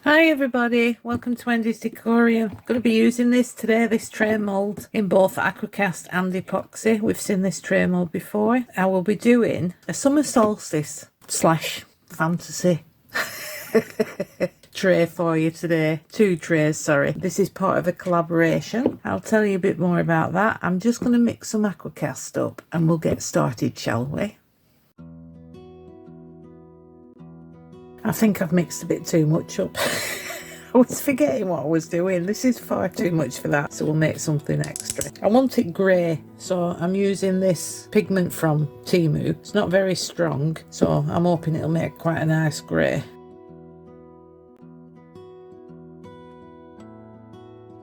Hi everybody, welcome to Wendy's Decoria. I'm going to be using this today, this tray mould in both aquacast and epoxy. We've seen this tray mould before. I will be doing a summer solstice slash fantasy tray for you today. 2 trays, sorry. This is part of a collaboration. I'll tell you a bit more about that. I'm just going to mix some aquacast up and we'll get started, shall we? I think I've mixed a bit too much up. I was forgetting what I was doing. This is far too much for that, so we'll make something extra. I want it grey, so I'm using this pigment from Temu. It's not very strong, so I'm hoping it'll make quite a nice grey.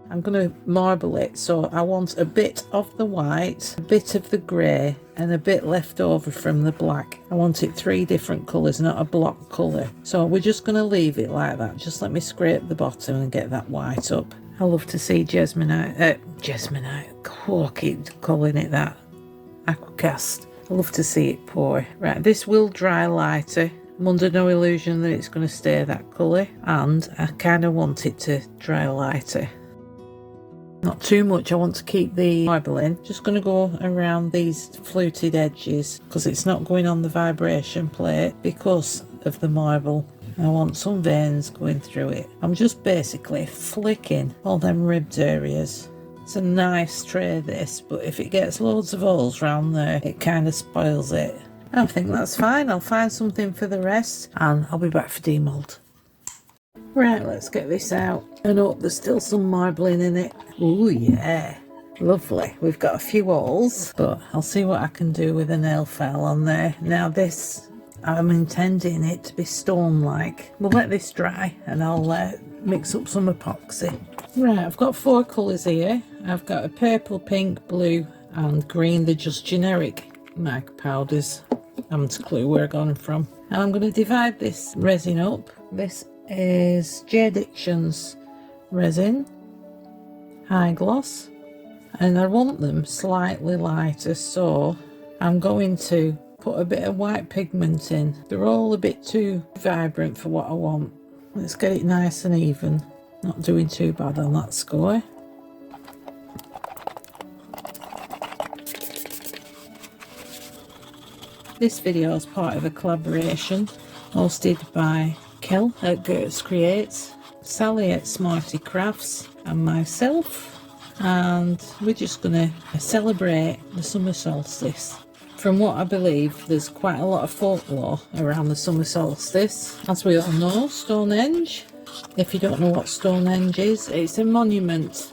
I'm going to marble it, so I want a bit of the white, a bit of the grey, and a bit left over from the black. I want it 3 different colours, not a block colour. So we're just going to leave it like that. Just let me scrape the bottom and get that white up. I love to see Jesmonite, I keep calling it that, aquacast. I love to see it pour. Right, this will dry lighter. I'm under no illusion that it's going to stay that colour, and I kind of want it to dry lighter. Not too much, I want to keep the marble in. Just going to go around these fluted edges because it's not going on the vibration plate because of the marble. I want some veins going through it. I'm just basically flicking all them ribbed areas. It's a nice tray this, but if it gets loads of holes around there, it kind of spoils it. I think that's fine. I'll find something for the rest and I'll be back for demould. Right, let's get this out. I hope there's still some marbling in it. Oh yeah, lovely. We've got a few holes, but I'll see what I can do with a nail file on there. Now this, I'm intending it to be stone-like. We'll let this dry and I'll mix up some epoxy. Right, I've got 4 colours here. I've got a purple, pink, blue and green. They're just generic mica powders. I haven't a clue where I got them from. And I'm going to divide this resin up. This is J. Diction's resin, high gloss, and I want them slightly lighter, so I'm going to put a bit of white pigment in. They're all a bit too vibrant for what I want. Let's get it nice and even, not doing too bad on that score. This video is part of a collaboration hosted by Kel at Gertz Creates, Sally at Smarty Crafts and myself, and we're just going to celebrate the summer solstice. From what I believe, there's quite a lot of folklore around the summer solstice. As we all know, Stonehenge. If you don't know what Stonehenge is, it's a monument.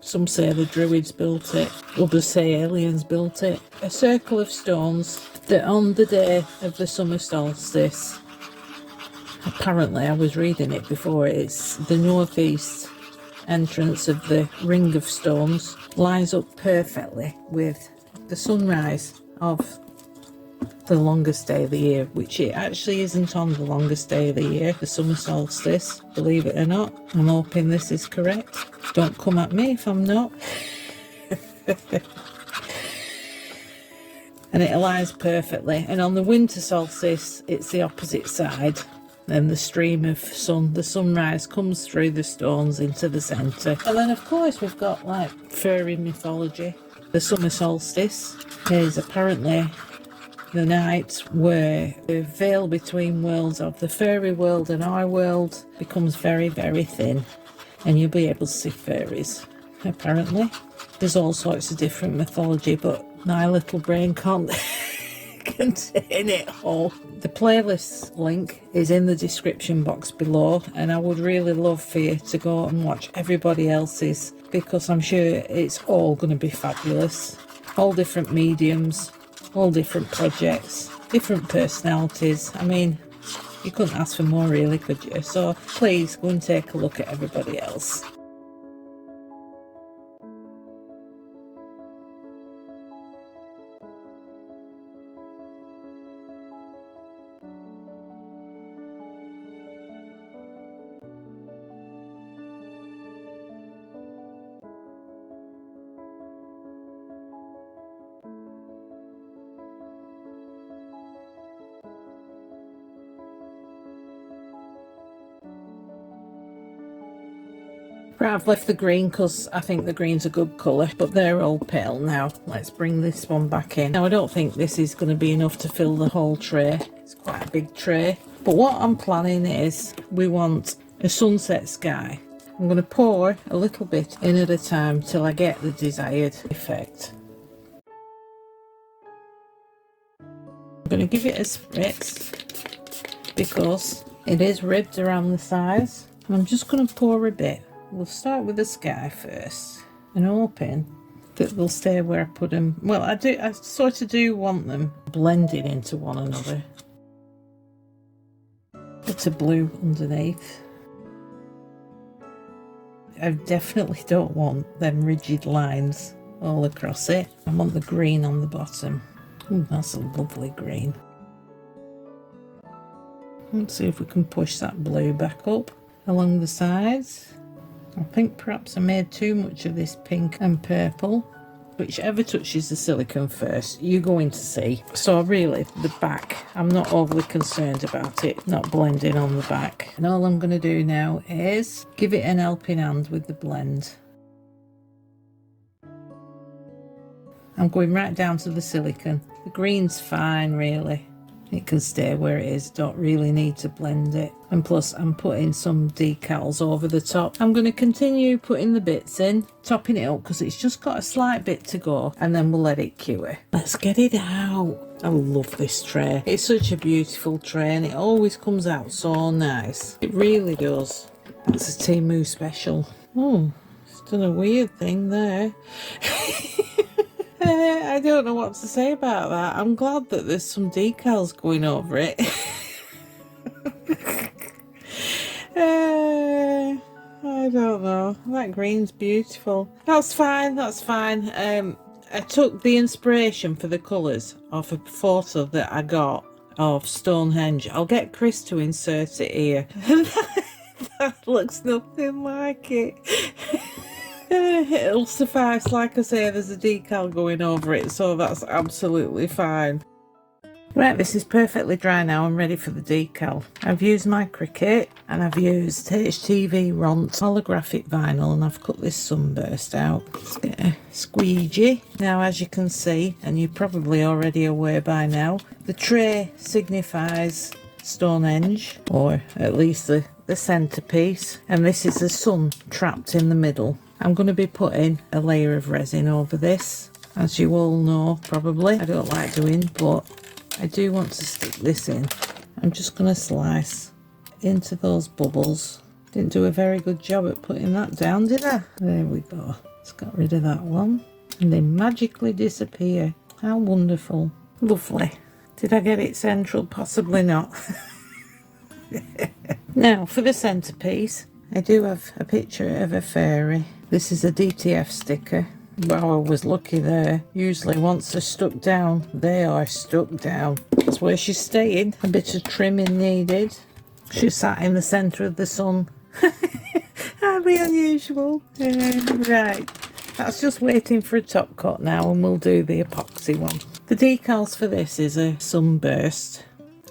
Some say the Druids built it, others say aliens built it. A circle of stones that on the day of the summer solstice, apparently I was reading it before, it's the northeast entrance of the ring of stones, lines up perfectly with the sunrise of the longest day of the year, which it actually isn't on the longest day of the year, the summer solstice, believe it or not. I'm hoping this is correct. Don't come at me if I'm not. And it aligns perfectly, and on the winter solstice it's the opposite side, and the stream of sun, the sunrise comes through the stones into the centre. And then of course we've got like fairy mythology. The summer solstice is apparently the night where the veil between worlds of the fairy world and our world becomes very, very thin, and you'll be able to see fairies. Apparently there's all sorts of different mythology, but my little brain can't contain it all. The playlist link is in the description box below, and I would really love for you to go and watch everybody else's, because I'm sure it's all going to be fabulous. All different mediums, all different projects, different personalities. I mean, you couldn't ask for more really, could you? So please go and take a look at everybody else. Right, I've left the green because I think the green's a good colour, but they're all pale now. Let's bring this one back in. Now, I don't think this is going to be enough to fill the whole tray. It's quite a big tray. But what I'm planning is we want a sunset sky. I'm going to pour a little bit in at a time till I get the desired effect. I'm going to give it a spritz because it is ribbed around the sides. And I'm just going to pour a bit. We'll start with the sky first and hoping that they'll stay where I put them. Well, I sort of do want them blended into one another. Put a blue underneath. I definitely don't want them rigid lines all across it. I want the green on the bottom. Ooh, that's a lovely green. Let's see if we can push that blue back up along the sides. I think perhaps I made too much of this pink and purple. Whichever touches the silicone first, you're going to see. So really, the back, I'm not overly concerned about it not blending on the back. And all I'm going to do now is give it an helping hand with the blend. I'm going right down to the silicone. The green's fine, really. It can stay where it is, don't really need to blend it. And plus I'm putting some decals over the top. I'm going to continue putting the bits in, topping it up because it's just got a slight bit to go, and then we'll let it cure. Let's get it out. I love this tray. It's such a beautiful tray and it always comes out so nice. It really does. That's a Temu special. Oh, it's done a weird thing there. I don't know what to say about that. I'm glad that there's some decals going over it. I don't know. That green's beautiful. That's fine, that's fine. I took the inspiration for the colours off a photo that I got of Stonehenge. I'll get Chris to insert it here. That looks nothing like it. It'll suffice. Like I say, there's a decal going over it, so that's absolutely fine. Right, this is perfectly dry now. I'm ready for the decal. I've used my Cricut and I've used HTV Ront holographic vinyl, and I've cut this sunburst out. Let's get a squeegee. Now, as you can see, and you're probably already aware by now, the tray signifies Stonehenge, or at least the centerpiece, and this is the sun trapped in the middle. I'm going to be putting a layer of resin over this, as you all know probably. I don't like doing, but I do want to stick this in. I'm just going to slice into those bubbles. Didn't do a very good job at putting that down, did I? There we go. Let's get rid of that one. And they magically disappear. How wonderful. Lovely. Did I get it central? Possibly not. Now, for the centerpiece, I do have a picture of a fairy. This is a DTF sticker. Wow, I was lucky there. Usually once they're stuck down, they are stuck down. That's where she's staying. A bit of trimming needed. She sat in the centre of the sun. Highly unusual. Right, that's just waiting for a top coat now, and we'll do the epoxy one. The decals for this is a sunburst.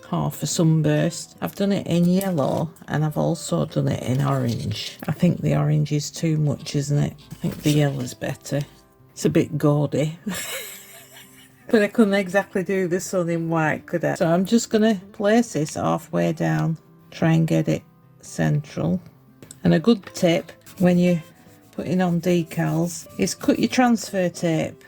Half a sunburst. I've done it in yellow and I've also done it in orange. I think the orange is too much, isn't it? I think the yellow's better. It's a bit gaudy. But I couldn't exactly do the sun in white, could I? So I'm just going to place this halfway down, try and get it central. And a good tip when you're putting on decals is cut your transfer tape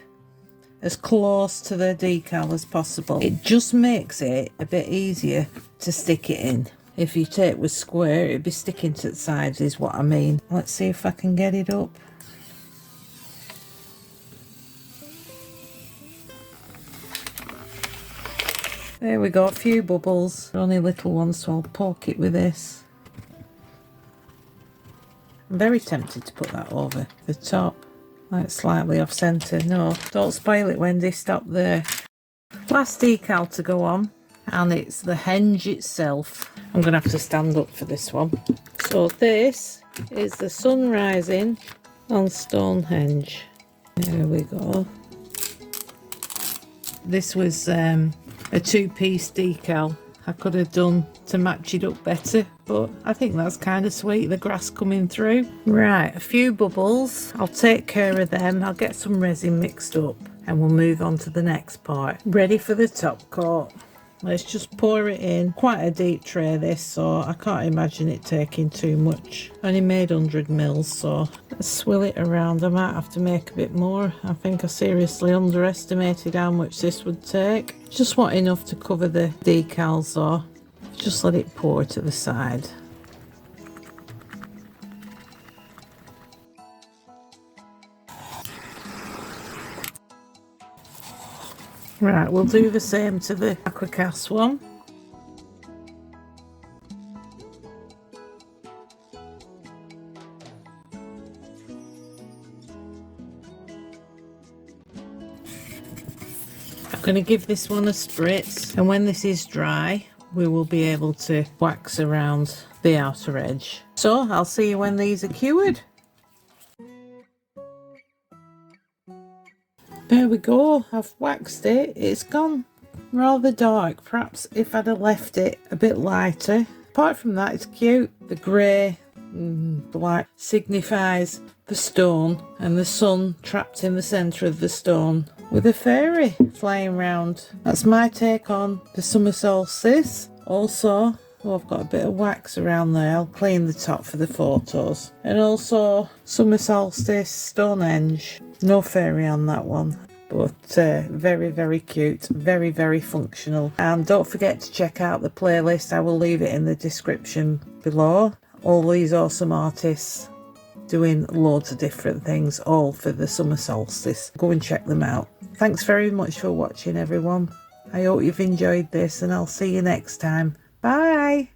as close to the decal as possible. It just makes it a bit easier to stick it in. If your tape was square, it'd be sticking to the sides, is what I mean. Let's see if I can get it up. There we go, a few bubbles. Only little ones, so I'll poke it with this. I'm very tempted to put that over the top. Like slightly off centre. No, don't spoil it, Wendy, stop there. Last decal to go on, and it's the henge itself. I'm going to have to stand up for this one. So this is the sun rising on Stonehenge. There we go. This was a two-piece decal I could have done to match it up better, but I think that's kind of sweet, the grass coming through. Right, a few bubbles. I'll take care of them. I'll get some resin mixed up and we'll move on to the next part. Ready for the top coat. Let's just pour it in. Quite a deep tray this, so I can't imagine it taking too much. Only made 100 mils, so let's swill it around. I might have to make a bit more. I think I seriously underestimated how much this would take. Just want enough to cover the decals though. Just let it pour to the side. Right, we'll do the same to the Aquacast one. I'm going to give this one a spritz, and when this is dry we will be able to wax around the outer edge. So I'll see you when these are cured. There we go, I've waxed it. It's gone rather dark. Perhaps if I'd have left it a bit lighter. Apart from that, it's cute. The grey black signifies the stone and the sun trapped in the centre of the stone with a fairy flying round. That's my take on the summer solstice. Also, I've got a bit of wax around there. I'll clean the top for the photos. And also summer solstice Stonehenge. No fairy on that one, but very, very cute, very, very functional. And don't forget to check out the playlist. I will leave it in the description below. All these awesome artists doing loads of different things, all for the summer solstice. Go and check them out. Thanks very much for watching, everyone. I hope you've enjoyed this, and I'll see you next time. Bye!